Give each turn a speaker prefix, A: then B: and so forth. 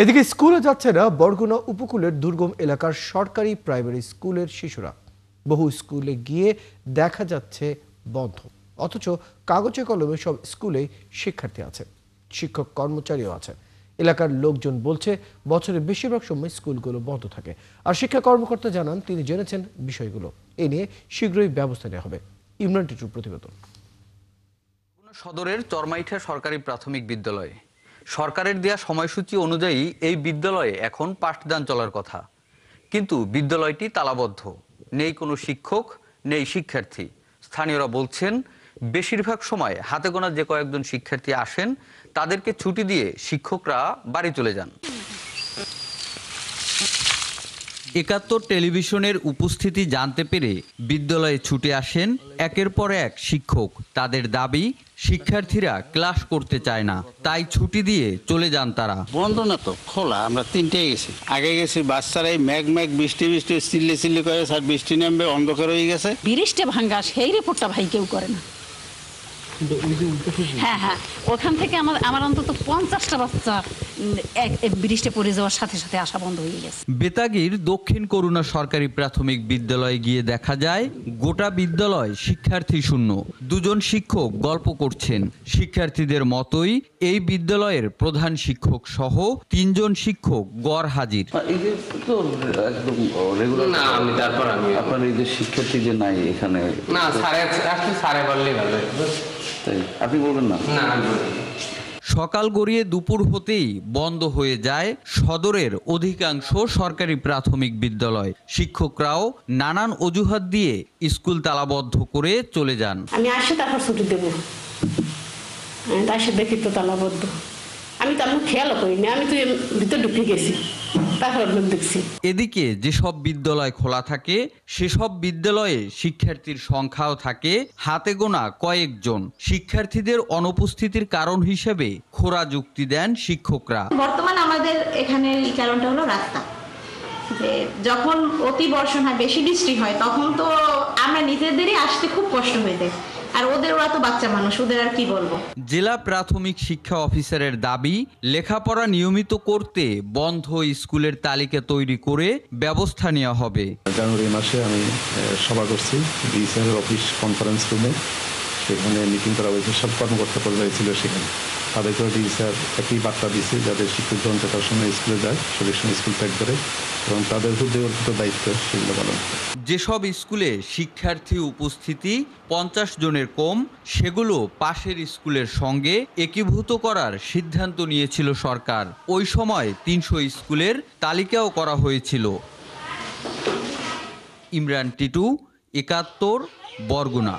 A: এদিকে স্কুলে যাচ্ছে না বরগুনা উপকূলের দুর্গম এলাকার সরকারি প্রাইমারি স্কুলের শিশুরা। বহু স্কুলে গিয়ে দেখা যাচ্ছে বন্ধ, অথচ কাগজে কলমে সব স্কুলে শিক্ষার্থী আছে, শিক্ষক কর্মচারীও আছে। এলাকার লোকজন বলছে বছরের বেশিরভাগ সময় স্কুলগুলো বন্ধ থাকে। আর শিক্ষা কর্মকর্তা জানান তিনি জেনেছেন বিষয়গুলো, এ নিয়ে শীঘ্রই ব্যবস্থা নেওয়া হবে। ইমরান টিটুর প্রতিবেদন।
B: সদরের চরমাইঠা সরকারি প্রাথমিক বিদ্যালয় সরকারের দেয়া সময়সূচি অনুযায়ী এই বিদ্যালয়ে এখন পাঠদান চলার কথা, কিন্তু বিদ্যালয়টি তালাবদ্ধ, নেই কোনো শিক্ষক, নেই শিক্ষার্থী। স্থানীয়রা বলছেন বেশিরভাগ সময় হাতে গোনা যে কয়েকজন শিক্ষার্থী আসেন তাদেরকে ছুটি দিয়ে শিক্ষকরা বাড়ি চলে যান। একাত্তর টেলিভিশনের উপস্থিতি জানতে পেরে বিদ্যালয়ে ছুটে আসেন একের পর এক শিক্ষক। তাদের দাবি শিক্ষার্থীরা ক্লাস করতে চায় না, তাই ছুটি দিয়ে চলে যান তারা।
C: বন্ধ না তো, খোলা। আমরা তিনটেই গেছি, আগে গেছি বাচ্চারাই ম্যাগ বৃষ্টি চিল্লি করে, স্যার বৃষ্টি নামবে, অন্ধকার হয়ে গেছে।
D: ব্রিজটা ভাঙ্গা, সেই রিপোর্টটা ভাই কেউ করে না। হ্যাঁ, ওখান থেকে আমার অন্তত 50টা বাচ্চা ব্রিজে পড়ে যাওয়ার সাথে সাথে আসা বন্ধ হয়ে গেছে।
B: বেতাগীর দক্ষিণ করুণা সরকারি প্রাথমিক বিদ্যালয়ে গিয়ে দেখা যায় গোটা বিদ্যালয় শিক্ষার্থী শূন্য। দুজন শিক্ষক গল্প করছেন। শিক্ষার্থীদের মতোই এই বিদ্যালয়ের প্রধান শিক্ষক সহ 3 জন শিক্ষক গড় হাজির।
E: এই যে তো একদম রেগুলার
F: না, আমি
E: আপনার এই যে শিক্ষার্থী যে নাই এখানে,
F: না স্যারে বললেই ভালো।
E: তাই আপনি বলবেন না?
F: না,
B: সকাল গড়িয়ে দুপুর হতেই বন্ধ হয়ে যায় সদরের অধিকাংশ সরকারি প্রাথমিক বিদ্যালয়। শিক্ষকরাও নানান অজুহাত দিয়ে স্কুল তালাবদ্ধ করে চলে যান।
D: আমি আসে তারপর ছুটি দেবো, তার সাথে দেখি তো তালাবদ্ধ। আমি তো আমার খেয়ালও করিনি, আমি তো ভিতরে ঢুকে গেছি, তারপর দেখছি।
B: এদিকে যেসব বিদ্যালয় খোলা থাকে সেসব বিদ্যালয়ে শিক্ষার্থীর সংখ্যাও থাকে হাতে গোনা কয়েকজন। শিক্ষার্থীদের অনুপস্থিতির কারণ হিসেবে খোঁড়া যুক্তি দেন শিক্ষকরা।
G: বর্তমান আমাদের এখানে এই কারণটা হলো রাস্তা, যে যখন অতি বর্ষণ হয়, বেশি বৃষ্টি হয়, তখন তো আমরা নিজেদেরই আসতে খুব কষ্ট হয়ে যায়, আর ওরা তো বাচ্চা মানুষ, ওদের আর কি বলবো।
B: জেলা প্রাথমিক শিক্ষা অফিসারের দাবি লেখাপড়া নিয়মিত করতে বন্ধ স্কুলের তালিকা তৈরি করে ব্যবস্থা নেওয়া হবে।
H: জানুয়ারি মাসে আমি সভা করছি ডিসিএর অফিস কনফারেন্স রুমে, সেখানে মিটিং করা হয়েছে, সব কর্মকর্তা পর্যায়ে ছিল সেখানে। তাদেরকেও ডিসিআর একই বার্তা দিচ্ছে যাদের শিক্ষকগণ যথার সময় স্কুলে যায় সঠিক সময় স্কুল ত্যাগ করে এবং তাদের উদ্যোগত দায়িত্ব সেগুলো পালন করে।
B: যেসব স্কুলে শিক্ষার্থী উপস্থিতি 50 জনের কম, সেগুলো পাশের স্কুলের সঙ্গে একীভূত করার সিদ্ধান্ত নিয়েছিল সরকার। ওই সময় 300 স্কুলের তালিকাও করা হয়েছিল। ইমরান টিটু, 71, বরগুনা।